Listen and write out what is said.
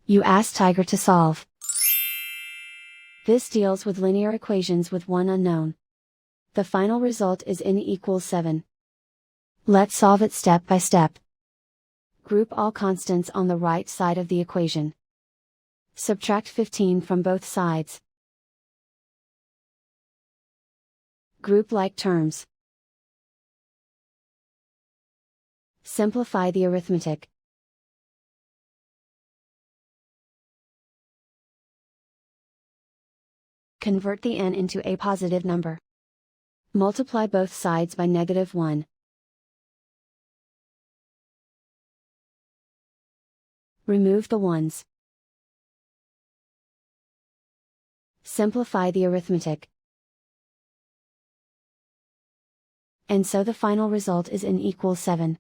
You ask Tiger to solve. This deals with linear equations with one unknown. The final result is n equals 7. Let's solve it step by step. Group all constants on the right side of the equation. Subtract 15 from both sides. Group like terms. Simplify the arithmetic. Convert the n into a positive number. Multiply both sides by -1. Remove the ones. Simplify the arithmetic. And so the final result is n equals 7.